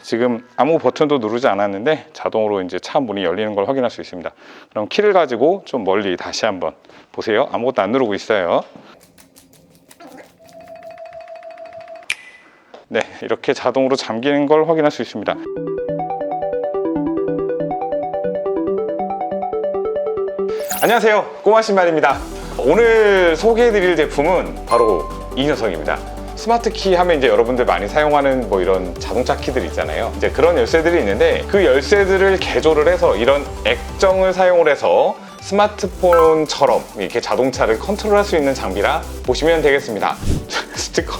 지금 아무 버튼도 누르지 않았는데 자동으로 이제 차 문이 열리는 걸 확인할 수 있습니다. 그럼 키를 가지고 좀 멀리 다시 한번 보세요. 아무것도 안 누르고 있어요. 네, 이렇게 자동으로 잠기는 걸 확인할 수 있습니다. 안녕하세요, 꼬마 신발입니다. 오늘 소개해드릴 제품은 바로 이 녀석입니다. 스마트 키 하면 이제 여러분들 많이 사용하는 뭐 이런 자동차 키들 있잖아요. 이제 그런 열쇠들이 있는데 그 열쇠들을 개조를 해서 이런 액정을 사용을 해서 스마트폰처럼 이렇게 자동차를 컨트롤할 수 있는 장비라 보시면 되겠습니다. 스티커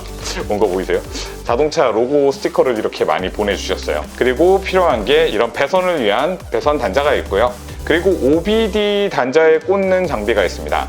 온 거 보이세요? 자동차 로고 스티커를 이렇게 많이 보내주셨어요. 그리고 필요한 게 이런 배선을 위한 배선 단자가 있고요. 그리고 OBD 단자에 꽂는 장비가 있습니다.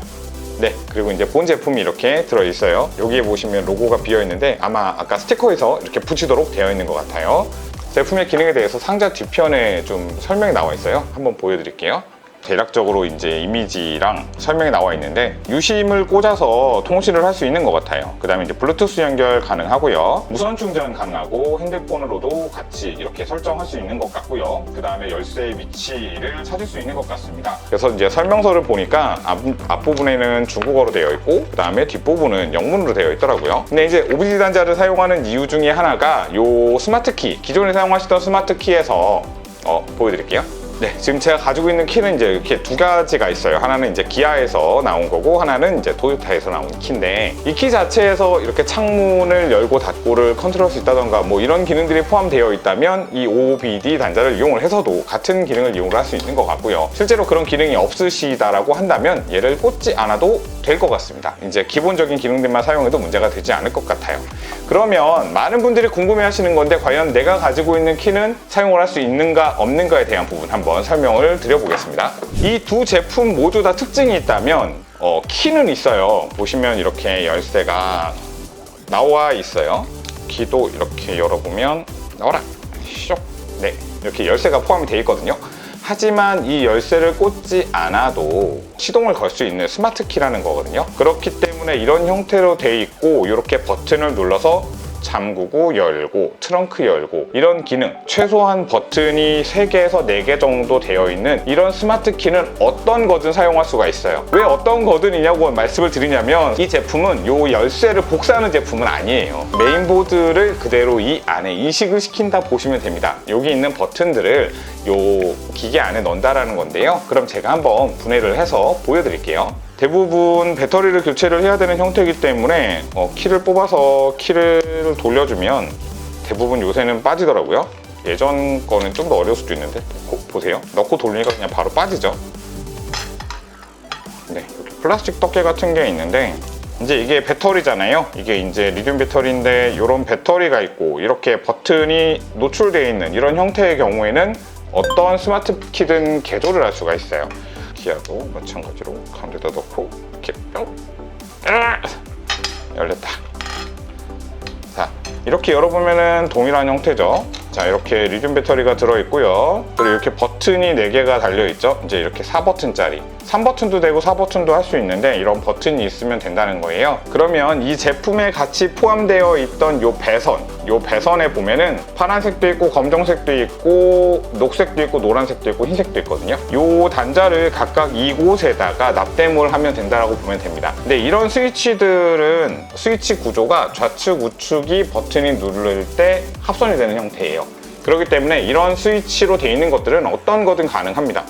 네, 그리고 이제 본 제품이 이렇게 들어있어요. 여기에 보시면 로고가 비어있는데 아마 아까 스티커에서 이렇게 붙이도록 되어 있는 것 같아요. 제품의 기능에 대해서 상자 뒤편에 좀 설명이 나와 있어요. 한번 보여드릴게요. 대략적으로 이제 이미지랑 설명이 나와 있는데 유심을 꽂아서 통신을 할 수 있는 것 같아요. 그 다음에 이제 블루투스 연결 가능하고요. 무선 충전 가능하고 핸드폰으로도 같이 이렇게 설정할 수 있는 것 같고요. 그 다음에 열쇠의 위치를 찾을 수 있는 것 같습니다. 그래서 이제 설명서를 보니까 앞부분에는 중국어로 되어 있고 그 다음에 뒷부분은 영문으로 되어 있더라고요. 근데 이제 OBD 단자를 사용하는 이유 중에 하나가 요 스마트 키, 기존에 사용하시던 스마트 키에서 보여드릴게요. 네, 지금 제가 가지고 있는 키는 이제 이렇게 두 가지가 있어요. 하나는 이제 기아에서 나온 거고 하나는 이제 토요타에서 나온 키인데 이 키 자체에서 이렇게 창문을 열고 닫고를 컨트롤할 수 있다던가 뭐 이런 기능들이 포함되어 있다면 이 OBD 단자를 이용을 해서도 같은 기능을 이용을 할 수 있는 것 같고요. 실제로 그런 기능이 없으시다라고 한다면 얘를 꽂지 않아도 될 것 같습니다. 이제 기본적인 기능들만 사용해도 문제가 되지 않을 것 같아요. 그러면 많은 분들이 궁금해 하시는 건데 과연 내가 가지고 있는 키는 사용을 할 수 있는가 없는가에 대한 부분 한번 설명을 드려보겠습니다. 이 두 제품 모두 다 특징이 있다면 키는 있어요. 보시면 이렇게 열쇠가 나와 있어요. 키도 이렇게 열어보면 나와라 쇽. 네, 이렇게 열쇠가 포함이 되어 있거든요. 하지만 이 열쇠를 꽂지 않아도 시동을 걸 수 있는 스마트 키라는 거거든요. 그렇기 때문에 이런 형태로 되어 있고 이렇게 버튼을 눌러서 잠그고 열고 트렁크 열고 이런 기능, 최소한 버튼이 3개에서 4개 정도 되어 있는 이런 스마트 키는 어떤 거든 사용할 수가 있어요. 왜 어떤 거든이냐고 말씀을 드리냐면 이 제품은 요 열쇠를 복사하는 제품은 아니에요. 메인보드를 그대로 이 안에 이식을 시킨다 보시면 됩니다. 여기 있는 버튼들을 요 기계 안에 넣는다라는 건데요. 그럼 제가 한번 분해를 해서 보여드릴게요. 대부분 배터리를 교체를 해야 되는 형태이기 때문에 키를 뽑아서 키를 돌려주면 대부분 요새는 빠지더라고요. 예전 거는 좀 더 어려울 수도 있는데 보세요. 넣고 돌리니까 그냥 바로 빠지죠. 네, 이렇게 플라스틱 덮개 같은 게 있는데 이제 이게 배터리잖아요. 이게 이제 리튬 배터리인데 이런 배터리가 있고 이렇게 버튼이 노출되어 있는 이런 형태의 경우에는 어떤 스마트 키든 개조를 할 수가 있어요. 기아도 마찬가지로 가운데다 넣고 이렇게 뿅 열렸다. 자, 이렇게 열어보면은 동일한 형태죠. 자, 이렇게 리튬 배터리가 들어있고요. 그리고 이렇게 버튼이 4개가 달려있죠. 이제 이렇게 4버튼짜리 3버튼도 되고 4버튼도 할 수 있는데 이런 버튼이 있으면 된다는 거예요. 그러면 이 제품에 같이 포함되어 있던 요 배선에 보면은 파란색도 있고 검정색도 있고 녹색도 있고 노란색도 있고 흰색도 있거든요. 요 단자를 각각 이곳에다가 납땜을 하면 된다라고 보면 됩니다. 근데 이런 스위치들은 스위치 구조가 좌측 우측이 버튼이 누를 때 합선이 되는 형태예요. 그렇기 때문에 이런 스위치로 되어 있는 것들은 어떤 거든 가능합니다.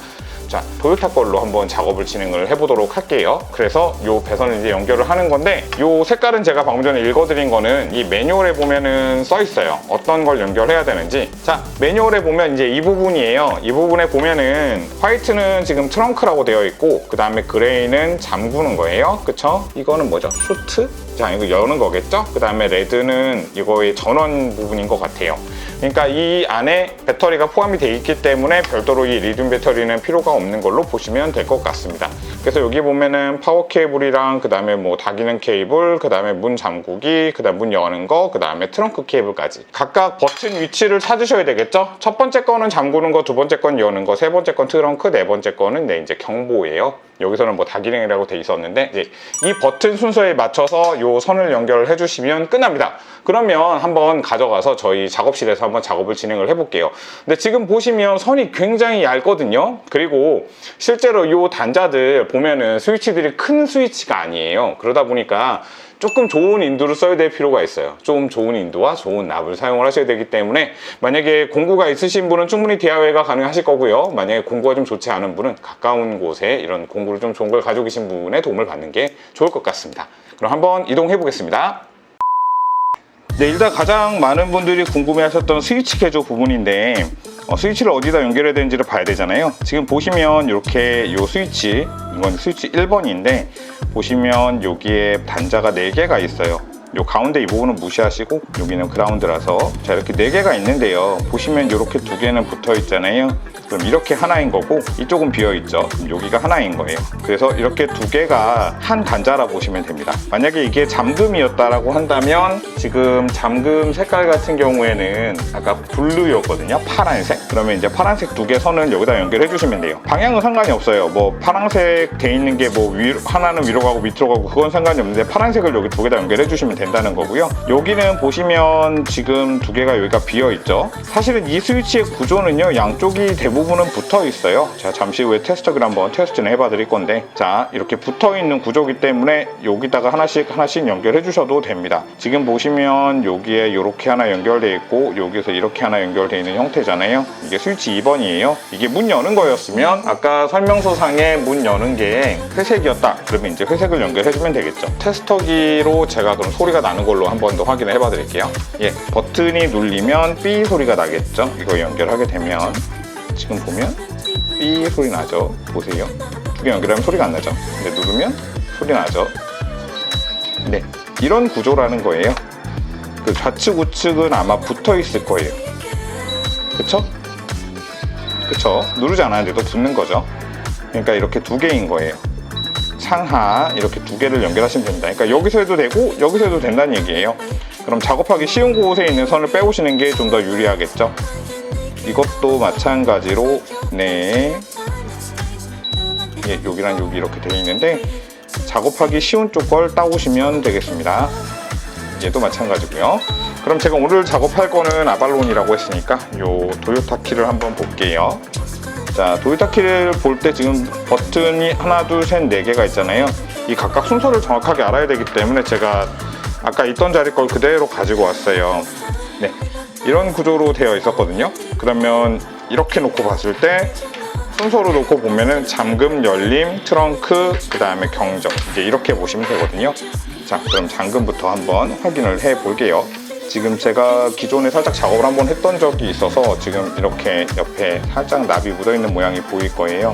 자, 토요타 걸로 한번 작업을 진행을 해보도록 할게요. 그래서 이 배선을 이제 연결을 하는 건데 이 색깔은 제가 방금 전에 읽어드린 거는 이 매뉴얼에 보면은 써 있어요. 어떤 걸 연결해야 되는지. 자, 매뉴얼에 보면 이제 이 부분이에요. 이 부분에 보면은 화이트는 지금 트렁크라고 되어 있고 그 다음에 그레이는 잠그는 거예요. 그쵸? 이거는 뭐죠? 슈트? 자, 이거 여는 거겠죠? 그 다음에 레드는 이거의 전원 부분인 것 같아요. 그러니까 이 안에 배터리가 포함이 되어 있기 때문에 별도로 이 리튬 배터리는 필요가 없는 걸로 보시면 될 것 같습니다. 그래서 여기 보면은 파워 케이블이랑 그 다음에 뭐 다기능 케이블, 그 다음에 문 잠그기, 그 다음 문 여는 거, 그 다음에 트렁크 케이블까지 각각 버튼 위치를 찾으셔야 되겠죠? 첫 번째 거는 잠그는 거, 두 번째 건 여는 거, 세 번째 건 트렁크, 네 번째 거는 이제 경보예요. 여기서는 뭐 다기능이라고 돼 있었는데 이제 이 버튼 순서에 맞춰서 이 요 선을 연결을 해주시면 끝납니다. 그러면 한번 가져가서 저희 작업실에서 한번 작업을 진행을 해볼게요. 근데 지금 보시면 선이 굉장히 얇거든요. 그리고 실제로 요 단자들 보면은 스위치들이 큰 스위치가 아니에요. 그러다 보니까 조금 좋은 인두를 써야 될 필요가 있어요. 좀 좋은 인두와 좋은 납을 사용을 하셔야 되기 때문에 만약에 공구가 있으신 분은 충분히 DIY가 가능하실 거고요. 만약에 공구가 좀 좋지 않은 분은 가까운 곳에 이런 공구를 좀 좋은 걸 가지고 계신 분의 도움을 받는 게 좋을 것 같습니다. 그럼 한번 이동해 보겠습니다. 네, 일단 가장 많은 분들이 궁금해하셨던 스위치 개조 부분인데 스위치를 어디다 연결해야 되는지를 봐야 되잖아요. 지금 보시면 이렇게 요 스위치, 이건 스위치 1번인데 보시면 여기에 단자가 4개가 있어요. 요 가운데 이 부분은 무시하시고 여기는 그라운드라서 자, 이렇게 4개가 있는데요. 보시면 이렇게 2개는 붙어 있잖아요. 그럼 이렇게 하나인 거고 이쪽은 비어 있죠. 그럼 여기가 하나인 거예요. 그래서 이렇게 2개가 한 단자라 보시면 됩니다. 만약에 이게 잠금이었다라고 한다면 지금 잠금 색깔 같은 경우에는 아까 블루였거든요. 파란색. 그러면 이제 파란색 2개 선을 여기다 연결해 주시면 돼요. 방향은 상관이 없어요. 뭐 파란색 돼 있는 게 뭐 하나는 위로 가고 밑으로 가고 그건 상관이 없는데 파란색을 여기 2개다 연결해 주시면 된다는 거고요. 여기는 보시면 지금 2개가 여기가 비어 있죠. 사실은 이 스위치의 구조는요, 양쪽이 대부분은 붙어 있어요. 자, 잠시 후에 테스트를 한번 테스트는 해봐 드릴 건데, 자, 이렇게 붙어 있는 구조이기 때문에 여기다가 하나씩 연결해 주셔도 됩니다. 지금 보시면 여기에 이렇게 하나 연결돼 있고 여기서 이렇게 하나 연결돼 있는 형태잖아요. 이게 스위치 2번이에요. 이게 문 여는 거였으면 아까 설명서상에 문 여는 게 회색이었다. 그러면 이제 회색을 연결해 주면 되겠죠. 테스터기로 제가 그럼 소리가 나는 걸로 한 번 더 확인을 해봐 드릴게요. 예, 버튼이 눌리면 삐 소리가 나겠죠. 이거 연결하게 되면 지금 보면 삐 소리 나죠. 보세요. 2개 연결하면 소리가 안 나죠. 근데 누르면 소리 나죠. 네, 이런 구조라는 거예요. 그 좌측 우측은 아마 붙어 있을 거예요. 그쵸? 그쵸? 누르지 않았는데도 붙는 거죠. 그러니까 이렇게 2개인 거예요. 상하 이렇게 2개를 연결하시면 됩니다. 그러니까 여기서 해도 되고 여기서 해도 된다는 얘기예요. 그럼 작업하기 쉬운 곳에 있는 선을 빼오시는 게 좀 더 유리하겠죠. 이것도 마찬가지로 네, 예, 여기랑 여기 이렇게 되어 있는데 작업하기 쉬운 쪽 걸 따오시면 되겠습니다. 얘도 마찬가지고요. 그럼 제가 오늘 작업할 거는 아발론이라고 했으니까 요 도요타 키를 한번 볼게요. 자, 도요타 키를 볼 때 지금 버튼이 하나, 둘, 셋, 4개가 있잖아요. 이 각각 순서를 정확하게 알아야 되기 때문에 제가 아까 있던 자리 걸 그대로 가지고 왔어요. 네, 이런 구조로 되어 있었거든요. 그러면 이렇게 놓고 봤을 때 순서로 놓고 보면은 잠금, 열림, 트렁크, 그 다음에 경적, 이제 이렇게 보시면 되거든요. 자, 그럼 잠금부터 한번 확인을 해 볼게요. 지금 제가 기존에 살짝 작업을 한번 했던 적이 있어서 지금 이렇게 옆에 살짝 납이 묻어있는 모양이 보일 거예요.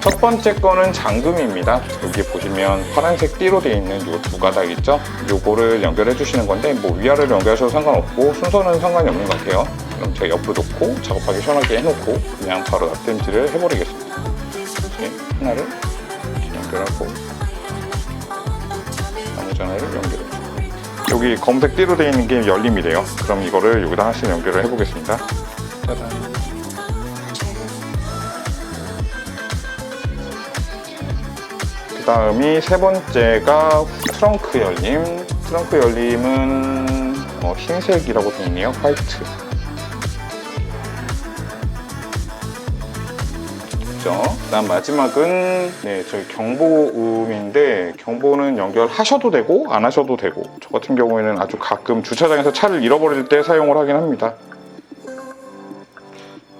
첫 번째 거는 잠금입니다. 여기 보시면 파란색 띠로 되어 있는 이 2가닥 있죠? 요거를 연결해 주시는 건데 뭐 위아래를 연결하셔도 상관없고 순서는 상관이 없는 것 같아요. 그럼 제가 옆으로 놓고 작업하기 시원하게 해놓고 그냥 바로 납땜질을 해버리겠습니다. 이렇게 하나를 이렇게 연결하고 나머지 하나를 연결해주고 여기 검색 띠로 되어 있는 게 열림이래요. 그럼 이거를 여기다 하나씩 연결을 해보겠습니다. 짜잔. 그 다음이 세 번째가 트렁크 열림. 트렁크 열림은 흰색이라고 되어 있네요. 화이트. 그 다음 마지막은 네, 저희 경보음인데 경보는 연결하셔도 되고 안 하셔도 되고 저 같은 경우에는 아주 가끔 주차장에서 차를 잃어버릴 때 사용을 하긴 합니다.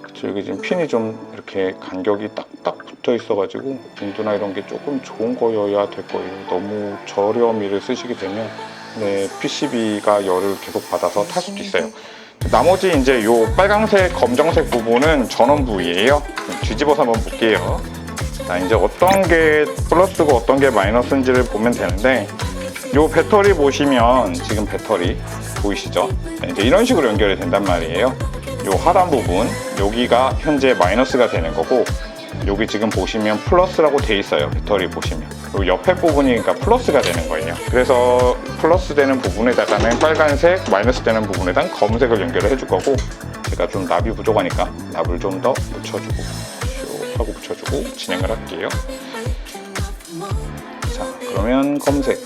그쵸, 여기 지금 핀이 좀 이렇게 간격이 딱딱 붙어 있어가지고 인두나 이런 게 조금 좋은 거여야 될 거예요. 너무 저렴이를 쓰시게 되면 네, PCB가 열을 계속 받아서 탈 수도 있어요. 나머지 이제 요 빨강색, 검정색 부분은 전원 부위예요. 뒤집어서 한번 볼게요. 자, 이제 어떤 게 플러스고 어떤 게 마이너스인지를 보면 되는데 요 배터리 보시면 지금 배터리 보이시죠? 이제 이런 식으로 연결이 된단 말이에요. 요 하단 부분 여기가 현재 마이너스가 되는 거고 여기 지금 보시면 플러스라고 돼 있어요. 배터리 보시면 요 옆에 부분이 그러니까 플러스가 되는 거예요. 그래서 플러스 되는 부분에다가는 빨간색, 마이너스 되는 부분에다가 검은색을 연결을 해줄 거고 제가 좀 납이 부족하니까 납을 좀 더 묻혀주고 슉 하고 붙여주고 진행을 할게요. 자, 그러면 검은색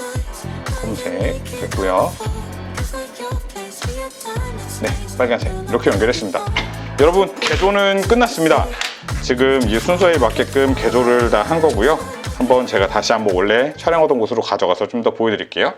검은색 됐고요. 네, 빨간색 이렇게 연결했습니다. 여러분, 개조는 끝났습니다. 지금 이 순서에 맞게끔 개조를 다 한 거고요. 한번 제가 다시 한번 원래 촬영하던 곳으로 가져가서 좀 더 보여드릴게요.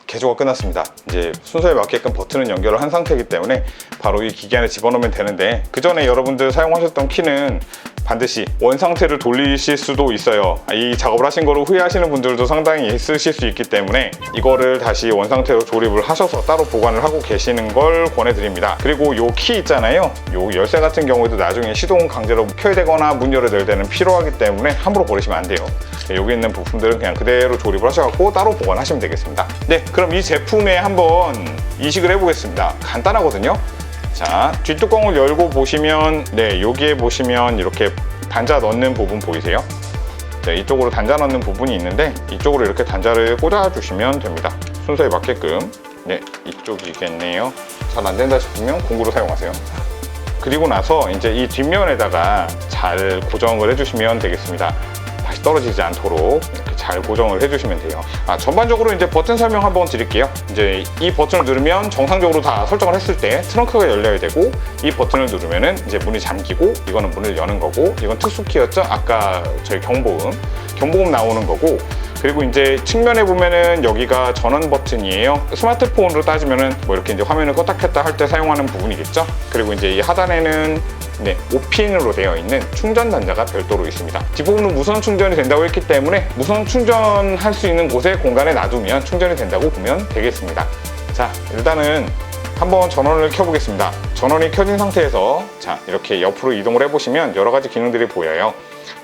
개조가 끝났습니다. 이제 순서에 맞게끔 버튼은 연결을 한 상태이기 때문에 바로 이 기기 안에 집어넣으면 되는데, 그 전에 여러분들 사용하셨던 키는 반드시 원상태를 돌리실 수도 있어요. 이 작업을 하신 거로 후회하시는 분들도 상당히 있으실 수 있기 때문에 이거를 다시 원상태로 조립을 하셔서 따로 보관을 하고 계시는 걸 권해드립니다. 그리고 요 키 있잖아요, 요 열쇠 같은 경우에도 나중에 시동 강제로 켜야 되거나 문 열어야 될 때는 필요하기 때문에 함부로 버리시면 안 돼요. 여기 있는 부품들은 그냥 그대로 조립을 하셔갖고 따로 보관하시면 되겠습니다. 네, 그럼 이 제품에 한번 이식을 해보겠습니다. 간단하거든요. 자, 뒷뚜껑을 열고 보시면, 네, 여기에 보시면 이렇게 단자 넣는 부분 보이세요? 네, 이쪽으로 단자 넣는 부분이 있는데 이쪽으로 이렇게 단자를 꽂아 주시면 됩니다. 순서에 맞게끔. 네, 이쪽이겠네요. 잘 안 된다 싶으면 공구로 사용하세요. 그리고 나서 이제 이 뒷면에다가 잘 고정을 해주시면 되겠습니다. 다시 떨어지지 않도록 이렇게 잘 고정을 해주시면 돼요. 전반적으로 이제 버튼 설명 한번 드릴게요. 이제 이 버튼을 누르면 정상적으로 다 설정을 했을 때 트렁크가 열려야 되고, 이 버튼을 누르면은 이제 문이 잠기고, 이거는 문을 여는 거고, 이건 특수키였죠? 아까 저희 경보음 나오는 거고, 그리고 이제 측면에 보면은 여기가 전원 버튼이에요. 스마트폰으로 따지면은 뭐 이렇게 이제 화면을 껐다 켰다 할 때 사용하는 부분이겠죠. 그리고 이제 이 하단에는 5핀으로 되어 있는 충전 단자가 별도로 있습니다. 뒷부분은 무선 충전이 된다고 했기 때문에 무선 충전할 수 있는 곳에 공간에 놔두면 충전이 된다고 보면 되겠습니다. 자, 일단은 한번 전원을 켜보겠습니다. 전원이 켜진 상태에서 자, 이렇게 옆으로 이동을 해보시면 여러 가지 기능들이 보여요.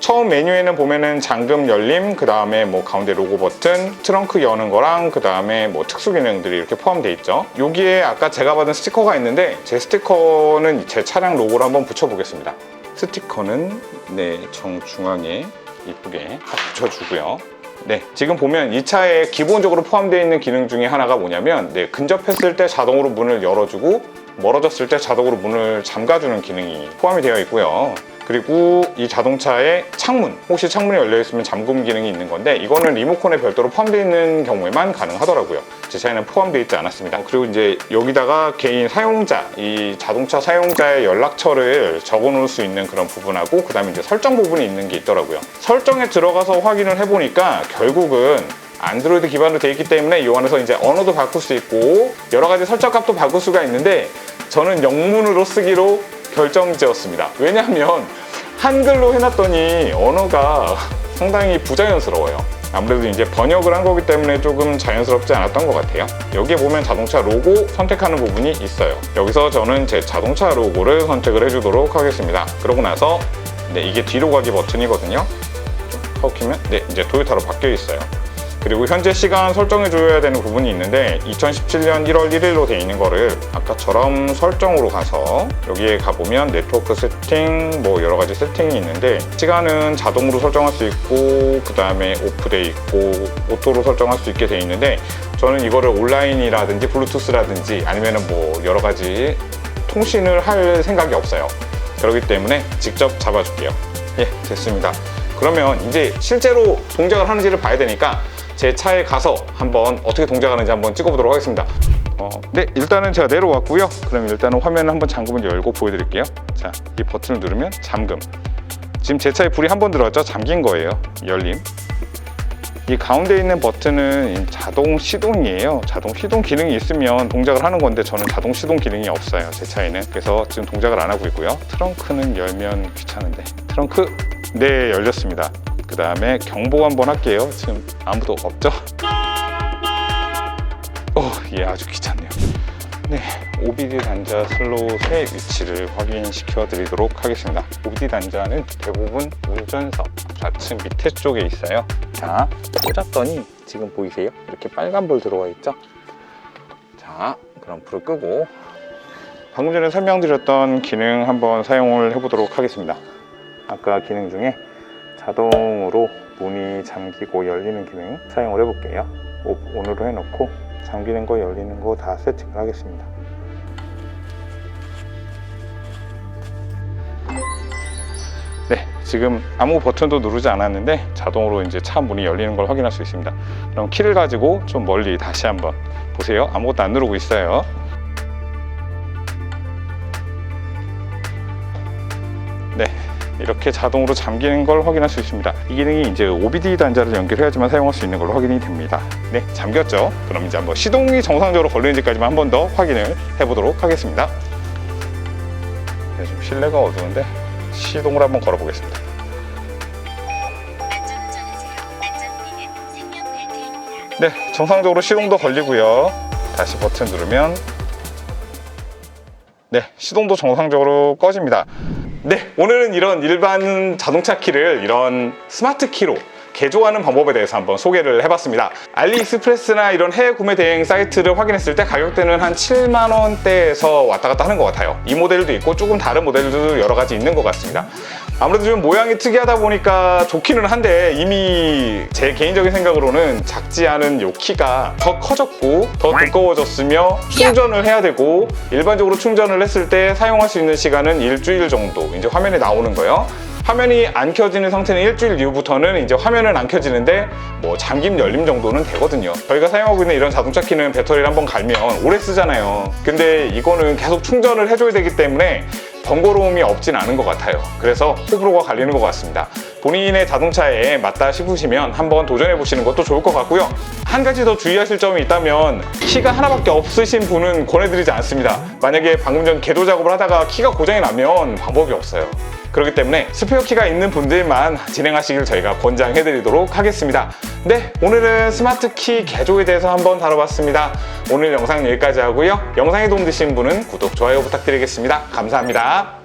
처음 메뉴에는 보면은 잠금 열림, 그 다음에 뭐 가운데 로고 버튼, 트렁크 여는 거랑 그 다음에 뭐 특수 기능들이 이렇게 포함되어 있죠. 여기에 아까 제가 받은 스티커가 있는데, 제 스티커는 제 차량 로고를 한번 붙여보겠습니다. 스티커는 정중앙에 이쁘게 붙여주고요. 네, 지금 보면 이 차에 기본적으로 포함되어 있는 기능 중에 하나가 뭐냐면, 근접했을 때 자동으로 문을 열어주고 멀어졌을 때 자동으로 문을 잠가주는 기능이 포함이 되어 있고요. 그리고 이 자동차의 창문, 혹시 창문이 열려있으면 잠금 기능이 있는 건데, 이거는 리모컨에 별도로 포함되어 있는 경우에만 가능하더라고요. 제 차에는 포함되어 있지 않았습니다. 그리고 이제 여기다가 개인 사용자, 이 자동차 사용자의 연락처를 적어 놓을 수 있는 그런 부분하고, 그 다음에 이제 설정 부분이 있는 게 있더라고요. 설정에 들어가서 확인을 해보니까 결국은 안드로이드 기반으로 되어 있기 때문에 이 안에서 이제 언어도 바꿀 수 있고 여러 가지 설정값도 바꿀 수가 있는데, 저는 영문으로 쓰기로 결정지었습니다. 왜냐하면 한글로 해놨더니 언어가 상당히 부자연스러워요. 아무래도 이제 번역을 한 거기 때문에 조금 자연스럽지 않았던 것 같아요. 여기에 보면 자동차 로고 선택하는 부분이 있어요. 여기서 저는 제 자동차 로고를 선택을 해주도록 하겠습니다. 그러고 나서 이게 뒤로 가기 버튼이거든요. 좀 키면 이제 토요타로 바뀌어 있어요. 그리고 현재 시간 설정해 줘야 되는 부분이 있는데, 2017년 1월 1일로 되어 있는 거를 아까처럼 설정으로 가서 여기에 가보면 네트워크 세팅, 뭐 여러 가지 세팅이 있는데, 시간은 자동으로 설정할 수 있고, 그 다음에 오프돼 있고 오토로 설정할 수 있게 되어 있는데, 저는 이거를 온라인이라든지 블루투스라든지 아니면은 뭐 여러 가지 통신을 할 생각이 없어요. 그렇기 때문에 직접 잡아줄게요. 예, 됐습니다. 그러면 이제 실제로 동작을 하는지를 봐야 되니까 제 차에 가서 한번 어떻게 동작하는지 한번 찍어보도록 하겠습니다. 네, 일단은 제가 내려왔고요. 그럼 일단은 화면을 한번 잠금을 열고 보여드릴게요. 자, 이 버튼을 누르면 잠금. 지금 제 차에 불이 한 번 들어왔죠? 잠긴 거예요. 열림. 이 가운데 있는 버튼은 자동 시동이에요. 자동 시동 기능이 있으면 동작을 하는 건데, 저는 자동 시동 기능이 없어요, 제 차에는. 그래서 지금 동작을 안 하고 있고요. 트렁크는 열면 귀찮은데, 트렁크 네, 열렸습니다. 그 다음에 경보 한번 할게요. 지금 아무도 없죠? 예, 아주 귀찮네요. 네, OBD 단자 슬롯의 위치를 확인시켜 드리도록 하겠습니다. OBD 단자는 대부분 운전석 좌측 밑에 쪽에 있어요. 자, 꽂았더니 지금 보이세요? 이렇게 빨간 불 들어와 있죠? 자, 그럼 불을 끄고 방금 전에 설명드렸던 기능 한번 사용을 해보도록 하겠습니다. 아까 기능 중에 자동으로 문이 잠기고 열리는 기능 사용을 해볼게요. ON으로 해놓고 잠기는 거 열리는 거 다 세팅을 하겠습니다. 네, 지금 아무 버튼도 누르지 않았는데 자동으로 이제 차 문이 열리는 걸 확인할 수 있습니다. 그럼 키를 가지고 좀 멀리 다시 한번 보세요. 아무것도 안 누르고 있어요. 네, 이렇게 자동으로 잠기는 걸 확인할 수 있습니다. 이 기능이 이제 OBD 단자를 연결해야지만 사용할 수 있는 걸로 확인이 됩니다. 네, 잠겼죠? 그럼 이제 한번 시동이 정상적으로 걸리는지까지만 한 번 더 확인을 해보도록 하겠습니다. 네, 좀 실내가 어두운데 시동을 한번 걸어보겠습니다. 네, 정상적으로 시동도 걸리고요. 다시 버튼 누르면 네, 시동도 정상적으로 꺼집니다. 네, 오늘은 이런 일반 자동차 키를 이런 스마트 키로 개조하는 방법에 대해서 한번 소개를 해봤습니다. 알리익스프레스나 이런 해외 구매 대행 사이트를 확인했을 때 가격대는 한 7만 원대에서 왔다 갔다 하는 것 같아요. 이 모델도 있고 조금 다른 모델들도 여러 가지 있는 것 같습니다. 아무래도 좀 모양이 특이하다 보니까 좋기는 한데 이미 제 개인적인 생각으로는 작지 않은 이 키가 더 커졌고 더 두꺼워졌으며 충전을 해야 되고 일반적으로 충전을 했을 때 사용할 수 있는 시간은 일주일 정도 이제 화면에 나오는 거예요. 화면이 안 켜지는 상태는 일주일 이후부터는 이제 화면은 안 켜지는데 뭐 잠김 열림 정도는 되거든요. 저희가 사용하고 있는 이런 자동차 키는 배터리를 한번 갈면 오래 쓰잖아요. 근데 이거는 계속 충전을 해줘야 되기 때문에 번거로움이 없진 않은 것 같아요. 그래서 호불호가 갈리는 것 같습니다. 본인의 자동차에 맞다 싶으시면 한번 도전해 보시는 것도 좋을 것 같고요. 한 가지 더 주의하실 점이 있다면 키가 하나밖에 없으신 분은 권해드리지 않습니다. 만약에 방금 전 개도 작업을 하다가 키가 고장이 나면 방법이 없어요. 그렇기 때문에 스페어 키가 있는 분들만 진행하시길 저희가 권장해드리도록 하겠습니다. 네, 오늘은 스마트 키 개조에 대해서 한번 다뤄봤습니다. 오늘 영상 여기까지 하고요. 영상이 도움되신 분은 구독, 좋아요 부탁드리겠습니다. 감사합니다.